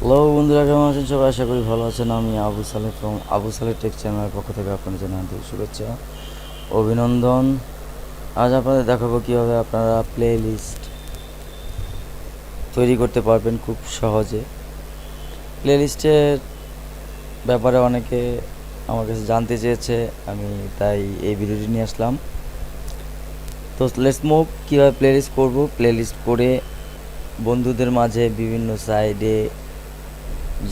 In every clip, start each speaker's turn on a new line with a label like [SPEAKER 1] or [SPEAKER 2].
[SPEAKER 1] Hello বন্ধুরা, কেমন আছেন সবাই? আশা করি ভালো আছেন। আমি আবু সালেহ ফ্রম আবু সালেহ টেক চ্যানেলের পক্ষ থেকে আপনাদের জানাই আন্তরিক শুভেচ্ছা, অভিনন্দন। আজ আপনাদের দেখাবো কীভাবে আপনারা প্লে লিস্ট তৈরি করতে পারবেন খুব সহজে। প্লে লিস্টের ব্যাপারে অনেকে আমার কাছে জানতে চেয়েছে, আমি তাই এই ভিডিওটি নিয়ে আসলাম। তো লেটস মুভ। কীভাবে প্লে লিস্ট করবো, প্লে লিস্ট করে বন্ধুদের মাঝে বিভিন্ন সাইডে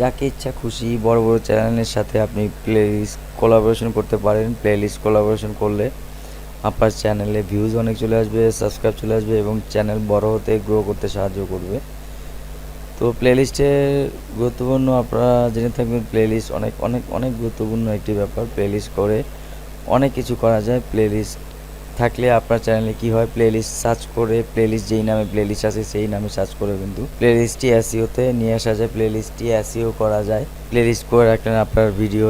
[SPEAKER 1] যাকে ইচ্ছা খুশি বড় বড় চ্যানেলের সাথে আপনি প্লে লিস্ট কোলাবোরেশন করতে পারেন। প্লে লিস্ট কোলাবোরেশন করলে আপনার চ্যানেলে ভিউজ অনেক চলে আসবে, সাবস্ক্রাইব চলে আসবে এবং চ্যানেল বড় হতে গ্রো করতে সাহায্য করবে। তো প্লে লিস্টে গুরুত্বপূর্ণ আপনারা জেনে থাকবেন, প্লে লিস্ট অনেক অনেক অনেক গুরুত্বপূর্ণ একটি ব্যাপার। প্লে লিস্ট করে অনেক কিছু করা যায়। প্লে লিস্ট থাকলে আপনার চ্যানেলে কি হয়, প্লে লিস্ট সার্চ করে প্লে লিস্ট যেই নামে প্লে লিস্ট আছে সেই নামে সার্চ করে কিন্তু প্লে লিস্টটি এসইওতে নিয়ে আসা যায়, প্লে লিস্টটি এসইও করা যায়। প্লে লিস্ট করে রাখলেন আপনার ভিডিও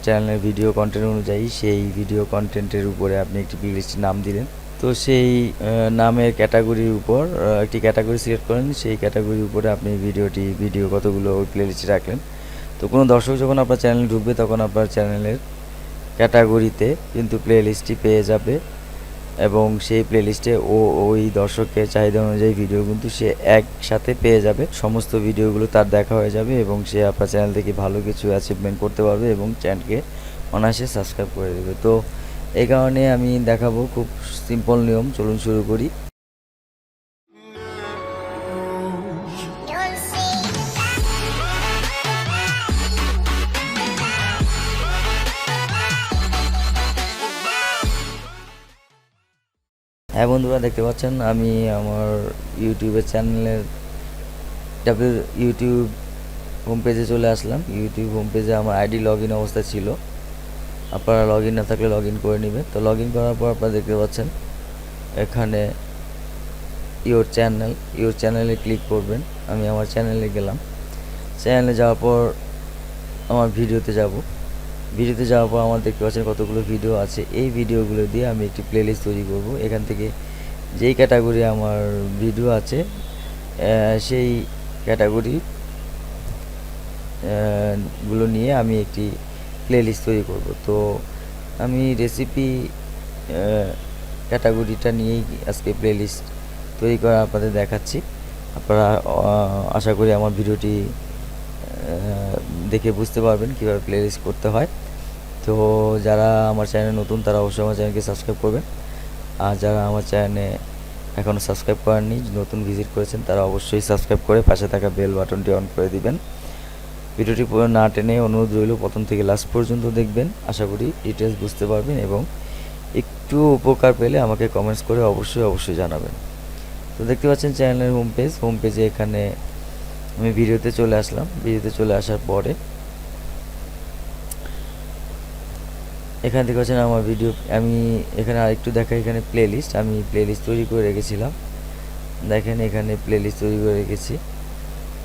[SPEAKER 1] চ্যানেলের ভিডিও কন্টেন্ট অনুযায়ী সেই ভিডিও কন্টেন্টের উপরে আপনি একটি প্লে লিস্টের নাম দিলেন। তো সেই নামের ক্যাটাগরির উপর একটি ক্যাটাগরি সিলেক্ট করেন, সেই ক্যাটাগরির উপরে আপনি ভিডিও কতগুলো ওই প্লে লিস্টে রাখলেন। তো কোনো দর্শক যখন আপনার চ্যানেলে ঢুকবে তখন আপনার চ্যানেলের ক্যাটাগরিতে কিন্তু প্লে লিস্টটি পেয়ে যাবে এবং সেই প্লে লিস্টে ওই দর্শকের চাহিদা অনুযায়ী ভিডিও কিন্তু সে একসাথে পেয়ে যাবে। সমস্ত ভিডিওগুলো তার দেখা হয়ে যাবে এবং সে আপনার চ্যানেল থেকে ভালো কিছু অ্যাচিভমেন্ট করতে পারবে এবং চ্যানেলকে অনায়াসে সাবস্ক্রাইব করে দেবে। তো এই কারণে আমি দেখাবো খুব সিম্পল নিয়ম। চলুন শুরু করি। হ্যাঁ বন্ধুরা, দেখতে পাচ্ছেন আমি আমার ইউটিউবের চ্যানেলের ইউটিউব হোম পেজে চলে আসলাম। ইউটিউব হোম পেজে আমার আইডি লগ ইন অবস্থা ছিল। আপনারা লগ ইন না থাকলে লগ ইন করে নেবেন। তো লগ ইন করার পর আপনারা দেখতে পাচ্ছেন এখানে ইউর চ্যানেলে ক্লিক করবেন। আমি আমার চ্যানেলে গেলাম। চ্যানেলে যাওয়ার পর আমার ভিডিওতে যাওয়ার পর আমার দেখতে পাচ্ছেন কতগুলো ভিডিও আছে। এই ভিডিওগুলো দিয়ে আমি একটি প্লেলিস্ট তৈরি করব। এখান থেকে যেই ক্যাটাগরি আমার ভিডিও আছে সেই ক্যাটাগরি গুলো নিয়ে আমি একটি প্লেলিস্ট তৈরি করব। তো আমি রেসিপি ক্যাটাগরিটা নিয়েই আজকে প্লেলিস্ট তৈরি করা আপনাদের দেখাচ্ছি। আপনারা আশা করি আমার ভিডিওটি দেখে বুঝতে পারবেন কীভাবে প্লেলিস্ট করতে হয়। তো যারা আমার চ্যানেলে নতুন তারা অবশ্যই আমার চ্যানেলকে সাবস্ক্রাইব করবেন, আর যারা আমার চ্যানেলে এখনও সাবস্ক্রাইব করেননি, নতুন ভিজিট করেছেন, তারা অবশ্যই সাবস্ক্রাইব করে পাশে থাকা বেল বাটনটি অন করে দিবেন। ভিডিওটি পুরো না টেনে অনুরোধ রইল প্রথম থেকে লাস্ট পর্যন্ত দেখবেন। আশা করি ডিটেলস বুঝতে পারবেন এবং একটু উপকার পেলে আমাকে কমেন্টস করে অবশ্যই জানাবেন। তো দেখতে পাচ্ছেন চ্যানেলের হোম পেজে এখানে আমি ভিডিওতে চলে আসলাম। ভিডিওতে চলে আসার পরে এখান থেকে হচ্ছে আমার ভিডিও, আমি এখানে আরেকটু দেখাই। এখানে প্লেলিস্ট, আমি প্লেলিস্ট তৈরি করে রেখেছিলাম। দেখেন এখানে প্লেলিস্ট তৈরি করে রেখেছি।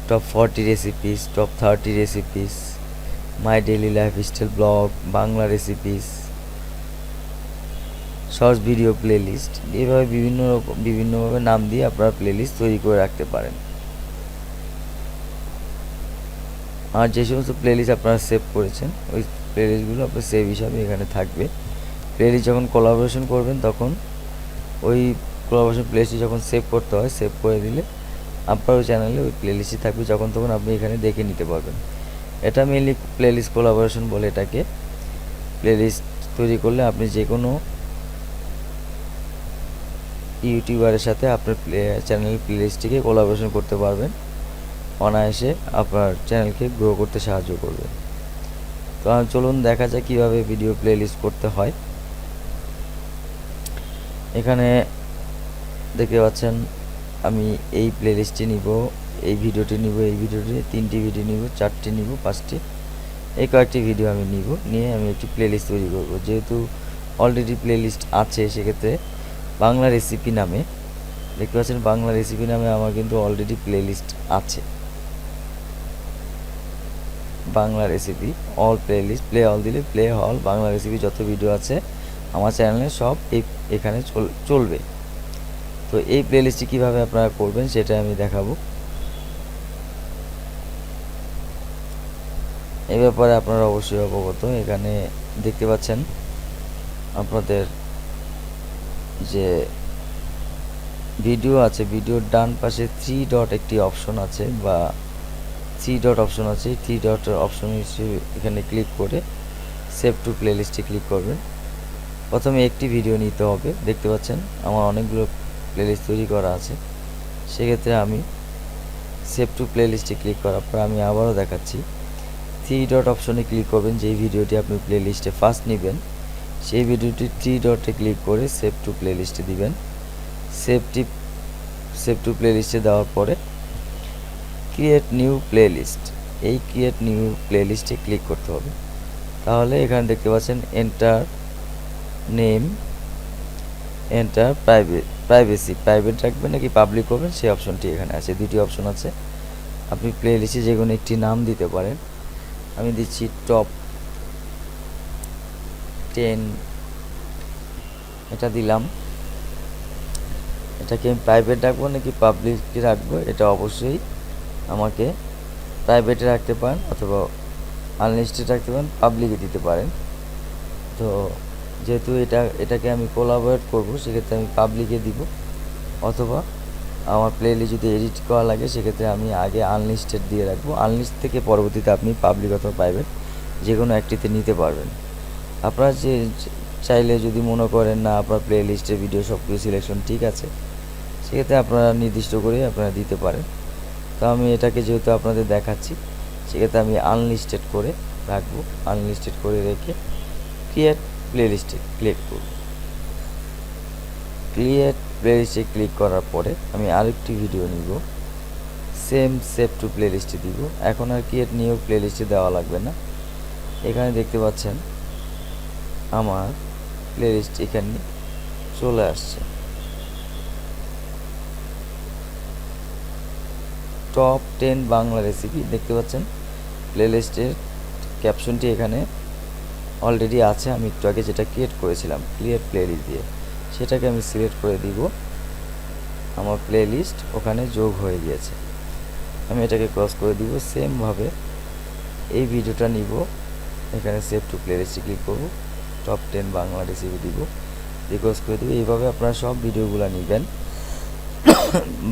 [SPEAKER 1] Top 40 recipes, top 30 recipes, my daily lifestyle blog, Bangla recipes, shorts video playlist, এইভাবে বিভিন্নভাবে নাম দিয়ে আপনারা প্লেলিস্ট তৈরি করে রাখতে পারেন। আর যে সমস্ত প্লেলিস্ট আপনারা সেভ করেছেন ওই প্লেলিস্টগুলো আপনার সেভ হিসাবে এখানে থাকবে। প্লেলিস্ট যখন কোলাবোরেশন করবেন তখন ওই কোলাবোরেশন প্লেলিস্টটি যখন সেভ করতে হয়, সেভ করে দিলে আপনার ওই চ্যানেলে ওই প্লেলিস্টই থাকবে, যখন তখন আপনি এখানে দেখে নিতে পারবেন। এটা মেনলি প্লেলিস্ট কোলাবোরেশন বলে এটাকে। প্লেলিস্ট তৈরি করলে আপনি যে কোনো ইউটিউবারের সাথে আপনার চ্যানেলের প্লেলিস্টটিকে কোলাবোরেশন করতে পারবেন, অনায়াসে আপনার চ্যানেলকে গ্রো করতে সাহায্য করবে। তো চলুন দেখা যাক কীভাবে ভিডিও প্লেলিস্ট করতে হয়। এখানে দেখতে পাচ্ছেন আমি এই প্লেলিস্টটি নিব, এই ভিডিওটি নিব, এই ভিডিওটি 3টি ভিডিও নিব, 4টি নিব, 5টি, এই কয়েকটি ভিডিও আমি নিয়ে আমি একটি প্লেলিস্ট তৈরি করব। যেহেতু অলরেডি প্লেলিস্ট আছে সেক্ষেত্রে বাংলা রেসিপি নামে, দেখতে পাচ্ছেন বাংলা রেসিপি নামে আমার কিন্তু অলরেডি প্লেলিস্ট আছে। Bangla recipe all playlist, play all দিলে প্লে অল বাংলা রেসিপি যত ভিডিও আছে আমার চ্যানেলে সব এখানে চলবে। তো এই প্লেলিস্টটি কীভাবে আপনারা করবেন সেটা আমি দেখাবো। এই ব্যাপারে আপনারা অবশ্যই অবগত। এখানে দেখতে পাচ্ছেন আপনাদের যে ভিডিও আছে, ভিডিওর ডান পাশে 3 ডট একটি অপশন আছে বা 3 ডট অপশন আছে। 3 ডট অপশন এখানে ক্লিক করে সেভ টু প্লেলিস্টে ক্লিক করবেন। প্রথমে একটি ভিডিও নিতে হবে। দেখতে পাচ্ছেন আমার অনেকগুলো প্লেলিস্ট তৈরি করা আছে। সেক্ষেত্রে আমি সেভ টু প্লেলিস্টে ক্লিক করার পর আমি আবারও দেখাচ্ছি, 3 ডট অপশনে ক্লিক করবেন। যেই ভিডিওটি আপনি প্লেলিস্টে ফার্স্ট নেবেন সেই ভিডিওটি 3 ডটে ক্লিক করে সেভ টু প্লেলিস্টে দিবেন। সেভ টু প্লেলিস্টে দেওয়ার পরে ক্রিয়েট নিউ প্লেলিস্ট, এই ক্রিয়েট নিউ প্লেলিস্টে ক্লিক করতে হবে। তাহলে এখানে দেখতে পাচ্ছেন enter name, enter privacy, private রাখবেন নাকি পাবলিক করবেন সেই অপশনটি এখানে আছে। দুটি অপশন আছে, আপনি প্লেলিস্টে যে কোনো একটি নাম দিতে পারেন। আমি দিচ্ছি টপ 10, এটা দিলাম। এটাকে আমি প্রাইভেট রাখবো নাকি পাবলিকে রাখবো এটা অবশ্যই আমাকে প্রাইভেটে রাখতে পারেন অথবা আনলিস্টেড রাখতে পারেন, পাবলিকে দিতে পারেন। তো যেহেতু এটাকে আমি কোলাবরেট করব সেক্ষেত্রে আমি পাবলিকে দিব, অথবা আমার প্লেলিস্ট যদি এডিট করা লাগে সেক্ষেত্রে আমি আগে আনলিস্টেড দিয়ে রাখবো। আনলিস্ট থেকে পরবর্তীতে আপনি পাবলিক অথবা প্রাইভেট যে কোনো একটিতে নিতে পারবেন। আপনারা যে চাইলে যদি মনে করেন না আপনার প্লেলিস্টের ভিডিও সব কিছু সিলেকশন ঠিক আছে, সেক্ষেত্রে আপনারা নির্দিষ্ট করে আপনারা দিতে পারেন। তো আমি এটাকে যেহেতু আপনাদের দেখাচ্ছি সেক্ষেত্রে আমি আনলিস্টেড করে রাখবো। আনলিস্টেড করে রেখে ক্রিয়েট প্লেলিস্টে ক্লিক করব। ক্রিয়েট প্লেলিস্টে ক্লিক করার পরে আমি আরেকটি ভিডিও নিব, সেভ টু প্লেলিস্টে দিব। এখন আর ক্রিয়েট নিউ প্লেলিস্টে দেওয়া লাগবে না। এখানে দেখতে পাচ্ছেন আমার প্লেলিস্ট এখানে চলে আসছে। টপ 10 বাংলা রেসিপি দেখতে পাচ্ছেন, প্লেলিস্টের ক্যাপশনটি এখানে অলরেডি আছে। আমি একটু আগে যেটা ক্রিয়েট করেছিলাম ক্রিয়েট প্লেলিস্ট দিয়ে, সেটাকে আমি সিলেক্ট করে দিব। আমার প্লেলিস্ট ওখানে যোগ হয়ে গিয়েছে। আমি এটাকে ক্রস করে দিব। সেমভাবে এই ভিডিওটা নিব, এখানে সেভ টু প্লেলিস্টে ক্লিক করব, টপ 10 বাংলা রেসিপি দিব, ক্রস করে দিব। এইভাবে আপনারা সব ভিডিওগুলো নেবেন,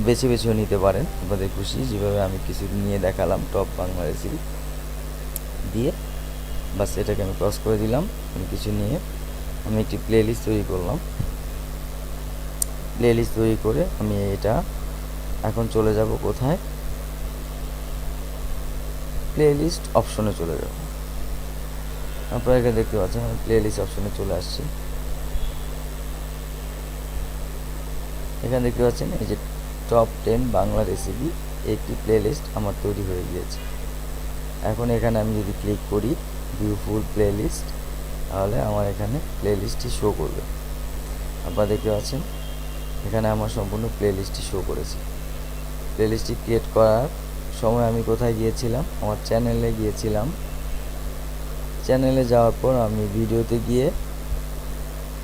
[SPEAKER 1] বেছে বেছেও নিতে পারেন আপনাদের খুশি। যেভাবে আমি কিছু নিয়ে দেখালাম টপ বাংলা রেসিপি দিয়ে, বাস এটাকে আমি ক্রস করে দিলাম। আমি কিছু নিয়ে আমি একটি প্লেলিস্ট তৈরি করলাম। প্লেলিস্ট তৈরি করে আমি এটা এখন চলে যাব কোথায়, প্লেলিস্ট অপশনে চলে যাব। আপনারা এখানে দেখতে পাচ্ছেন আমি প্লেলিস্ট অপশনে চলে আসছি। এখানে দেখতে পাচ্ছেন এই যে টপ 10 বাংলা রেসিপি একটি প্লেলিস্ট আমার তৈরি হয়ে গিয়েছে। এখন এখানে আমি যদি ক্লিক করি ভিউ ফুল প্লেলিস্ট, তাহলে আমার এখানে প্লেলিস্টটি শো করবে। আপনারা দেখতে পাচ্ছেন এখানে আমার সম্পূর্ণ প্লেলিস্টটি শো করেছে। প্লেলিস্টটি ক্রিয়েট করার সময় আমি কোথায় গিয়েছিলাম, আমার চ্যানেলে গিয়েছিলাম। চ্যানেলে যাওয়ার পর আমি ভিডিওতে গিয়ে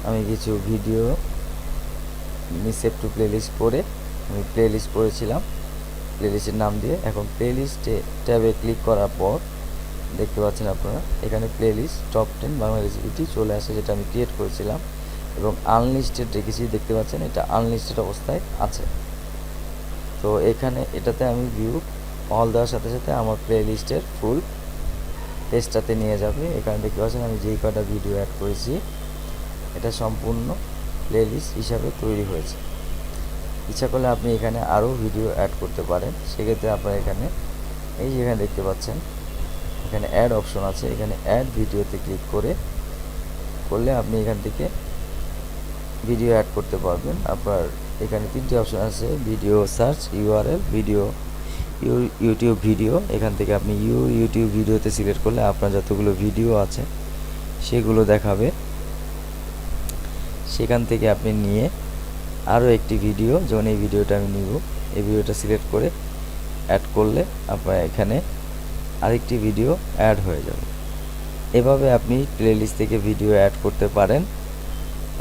[SPEAKER 1] আমি কিছু ভিডিও সেভ টু প্লেলিস্ট করে আমি প্লেলিস্ট করেছিলাম প্লেলিস্টের নাম দিয়ে। এখন প্লেলিস্টে ট্যাবে ক্লিক করার পর দেখতে পাচ্ছেন আপনারা এখানে প্লেলিস্ট টপ 10 বাংলা রেসিপিটি চলে আসে, যেটা আমি ক্রিয়েট করেছিলাম এবং আনলিস্টেড রেখেছি। দেখতে পাচ্ছেন এটা আনলিস্টেড অবস্থায় আছে। তো এখানে এটাতে আমি ভিউ অল দেওয়ার সাথে সাথে আমার প্লেলিস্টের ফুল পেজটাতে নিয়ে যাবে। এখানে দেখতে পাচ্ছেন আমি যেই কটা ভিডিও অ্যাড করেছি এটা সম্পূর্ণ প্লেলিস্ট হিসাবে তৈরি হয়েছে। ইচ্ছা করলে আপনি এখানে আরও ভিডিও অ্যাড করতে পারেন। সেক্ষেত্রে আপনারা এখানে এই যেখানে দেখতে পাচ্ছেন এখানে অ্যাড অপশন আছে, এখানে অ্যাড ভিডিওতে ক্লিক করলে আপনি এখান থেকে ভিডিও অ্যাড করতে পারবেন। আপনার এখানে 3টি অপশন আছে, video search, URL, video YouTube video. এখান থেকে আপনি ইউটিউব ভিডিওতে সিলেক্ট করলে আপনার যতগুলো ভিডিও আছে সেগুলো দেখাবে। সেখান থেকে আপনি নিয়ে আরও একটি ভিডিও, যেমন এই ভিডিওটা আমি নিব, এই ভিডিওটা সিলেক্ট করে অ্যাড করলে আপনার এখানে আরেকটি ভিডিও অ্যাড হয়ে যাবে। এভাবে আপনি প্লেলিস্ট থেকে ভিডিও অ্যাড করতে পারেন,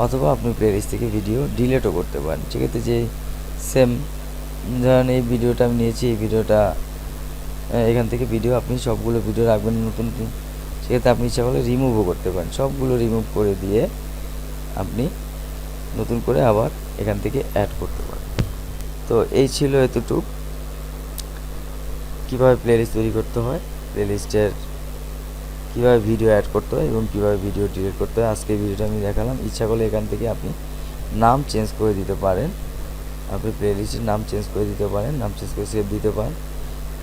[SPEAKER 1] অথবা আপনি প্লেলিস্ট থেকে ভিডিও ডিলিটও করতে পারেন। সেক্ষেত্রে যে সেম ধরেন এই ভিডিওটা আমি নিয়েছি, এই ভিডিওটা এখান থেকে ভিডিও আপনি সবগুলো ভিডিও রাখবেন নতুন, সেক্ষেত্রে আপনি ইচ্ছা করলে রিমুভও করতে পারেন। সবগুলো রিমুভ করে দিয়ে আপনি নতুন করে আবার এখান থেকে অ্যাড করতে পারেন। তো এই ছিল এতটুক কীভাবে প্লেলিস্ট তৈরি করতে হয়, প্লেলিস্টের কীভাবে ভিডিও অ্যাড করতে হয় এবং কীভাবে ভিডিও ডিলিট করতে হয় আজকে ভিডিওটা আমি দেখালাম। ইচ্ছা করলে এখান থেকে আপনি নাম চেঞ্জ করে দিতে পারেন, আপনি প্লেলিস্টের নাম চেঞ্জ করে দিতে পারেন, নাম চেঞ্জ করে সেভ দিতে পারেন।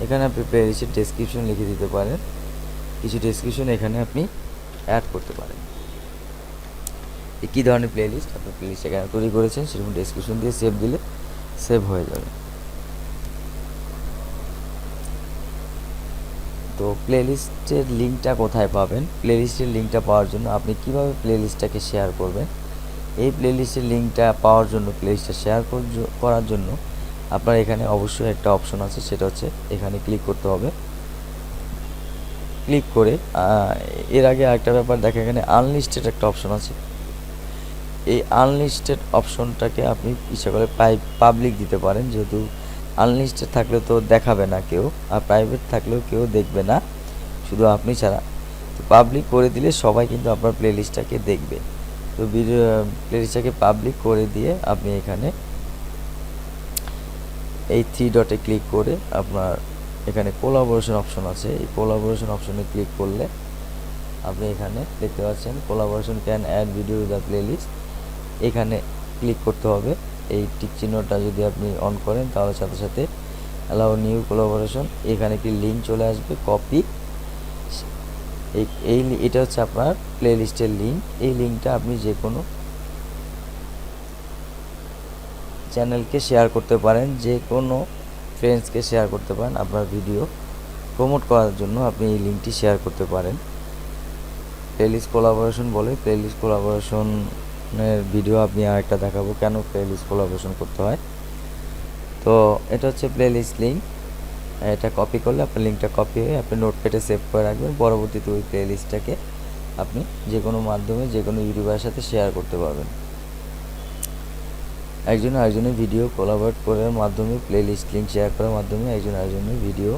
[SPEAKER 1] এখানে আপনি প্লেলিস্টের ডেসক্রিপশন লিখে দিতে পারেন, কিছু ডেসক্রিপশন এখানে আপনি অ্যাড করতে পারেন। কী ধরনের প্লেলিস্ট আপনি প্লেলিস্ট এখানে তৈরি করেছেন সেরকম ডেসক্রিপশন দিয়ে সেভ দিলে সেভ হয়ে যাবে। তো প্লেলিস্টের লিঙ্কটা কোথায় পাবেন? প্লেলিস্টের লিঙ্কটা পাওয়ার জন্য আপনি কিভাবে প্লেলিস্টটাকে শেয়ার করবেন, এই প্লেলিস্টের লিঙ্কটা পাওয়ার জন্য, প্লেলিস্টটা শেয়ার করার জন্য আপনার এখানে অবশ্যই একটা অপশন আছে, সেটা হচ্ছে এখানে ক্লিক করতে হবে। ক্লিক করে এর আগে আরেকটা ব্যাপার দেখেন, এখানে আনলিস্টেড একটা অপশন আছে। এই আনলিস্টেড অপশনটাকে আপনি ইচ্ছা করে পাবলিক দিতে পারেন, যেহেতু আনলিস্টেড থাকলে তো দেখাবে না কেউ, আর প্রাইভেট থাকলেও কেউ দেখবে না, শুধু আপনি ছাড়া। তো পাবলিক করে দিলে সবাই কিন্তু আপনার প্লেলিস্টটাকে দেখবে। তো ভিডিও প্লেলিস্টটাকে পাবলিক করে দিয়ে আপনি এখানে এই 3 ডটে ক্লিক করে আপনার এখানে কোলাবোরেশন অপশন আছে, এই কোলাবোরেশন অপশনে ক্লিক করলে আপনি এখানে দেখতে পাচ্ছেন collaboration can add video the playlist. এখানে ক্লিক করতে হবে। এই টিক চিহ্নটা যদি আপনি অন করেন তাহলে সাথে সাথে অ্যালাউ নিউ কোলাবোরেশন, এখানে কি লিঙ্ক চলে আসবে, কপি। এটা হচ্ছে আপনার প্লেলিস্টের লিঙ্ক। এই লিঙ্কটা আপনি যে কোনো চ্যানেলকে শেয়ার করতে পারেন, যে কোনো ফ্রেন্ডসকে শেয়ার করতে পারেন। আপনার ভিডিও প্রমোট করার জন্য আপনি এই লিঙ্কটি শেয়ার করতে পারেন। প্লেলিস্ট কোলাবোরেশন বলে, প্লেলিস্ট কোলাবোরেশনের ভিডিও আপনি আরেকটা দেখাবো কেন প্লেলিস্ট কোলাবোরেশন করতে হয়। তো এটা হচ্ছে প্লেলিস্ট লিঙ্ক, এটা কপি করলে আপনার লিঙ্কটা কপি হয়ে আপনি নোটপ্যাডে সেভ করে রাখবেন। পরবর্তীতে ওই প্লেলিস্টটাকে আপনি যে কোনো মাধ্যমে যে কোনো ইউটিউবের সাথে শেয়ার করতে পারবেন। একজন আরেকজনের ভিডিও কোলাবোরেট করার মাধ্যমে, প্লেলিস্ট লিঙ্ক শেয়ার করার মাধ্যমে একজন আরেকজনের ভিডিও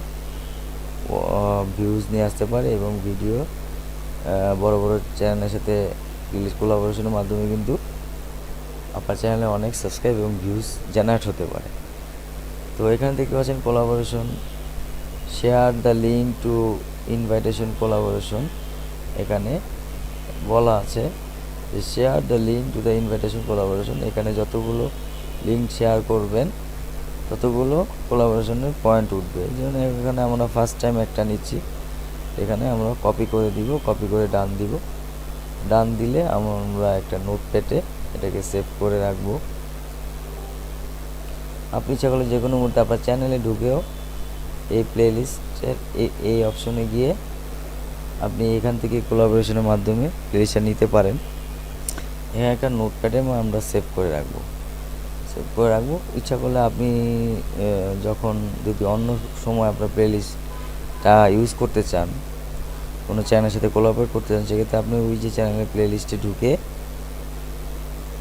[SPEAKER 1] ভিউজ নিয়ে আসতে পারে এবং ভিডিও বড় বড় চ্যানেলের সাথে প্লেলিস্ট কোলাবোরেশনের মাধ্যমে কিন্তু আপনার চ্যানেলে অনেক সাবস্ক্রাইব এবং ভিউজ জেনারেট হতে পারে। তো এখানে দেখতে পাচ্ছেন collaboration, share the link to invitation collaboration. এখানে বলা আছে যে share the link to the invitation collaboration. এখানে যতগুলো লিঙ্ক শেয়ার করবেন ততগুলো কোলাবোরেশনের পয়েন্ট উঠবে। যেমন এখানে আমরা ফার্স্ট টাইম একটা নিচ্ছি, এখানে আমরা কপি করে দিব, কপি করে ডান দিব। ডান দিলে আমরা একটা নোটপ্যাডে এটাকে সেভ করে রাখবো। আপনি ইচ্ছা করলে যে কোনো মুহূর্তে আপনার চ্যানেলে ঢুকেও এই প্লেলিস্টের এই অপশনে গিয়ে আপনি এখান থেকে কোলাবোরেশনের মাধ্যমে প্লেলিস্টটা নিতে পারেন। এখানে একটা নোটপ্যাডে আমরা সেভ করে রাখবো, ইচ্ছা করলে আপনি যখন যদি অন্য সময় আপনার প্লেলিস্টটা ইউজ করতে চান, কোনো চ্যানেলের সাথে কোলাবোরেট করতে চান, সেক্ষেত্রে আপনি ওই যে চ্যানেলের প্লেলিস্টে ঢুকে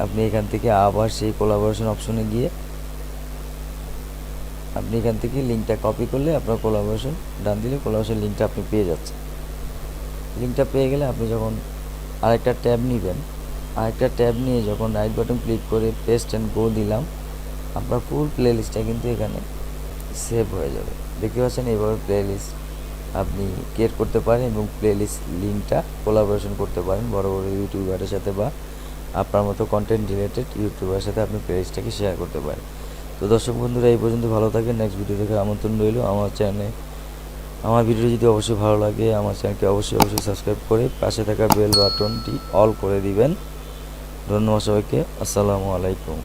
[SPEAKER 1] আপনি এখান থেকে আবার সেই কোলাবোরেশন অপশনে গিয়ে আপনি এখান থেকে লিঙ্কটা কপি করলে আপনার কোলাবোরেশন ডান দিলে কোলাবোরেশন লিঙ্কটা আপনি পেয়ে যাচ্ছেন। লিঙ্কটা পেয়ে গেলে আপনি যখন আরেকটা ট্যাব নেবেন, আরেকটা ট্যাব নিয়ে যখন রাইট বাটন ক্লিক করে পেস্ট অ্যান্ড গো দিলাম, আপনার ফুল প্লেলিস্টটা কিন্তু এখানে সেভ হয়ে যাবে। দেখতে পাচ্ছেন এইভাবে প্লেলিস্ট আপনি ক্রিয়েট করতে পারেন এবং প্লেলিস্ট লিঙ্কটা কোলাবোরেশন করতে পারেন বড় বড় ইউটিউবারের সাথে বা আপনার মতো কন্টেন্ট রিলেটেড ইউটিউবারের সাথে আপনি প্লেলিস্টটাকে শেয়ার করতে পারেন। তো দর্শক বন্ধুরা এই পর্যন্ত ভালো থাকেন, নেক্সট ভিডিও দেখার আমন্ত্রণ রইল। আমার চ্যানেলে আমার ভিডিও যদি অবশ্যই ভালো লাগে আমার চ্যানেলকে অবশ্যই সাবস্ক্রাইব করে পাশে থাকা বেল বাটনটি অল করে দিবেন। ধন্যবাদ সবাইকে, আসসালামু আলাইকুম।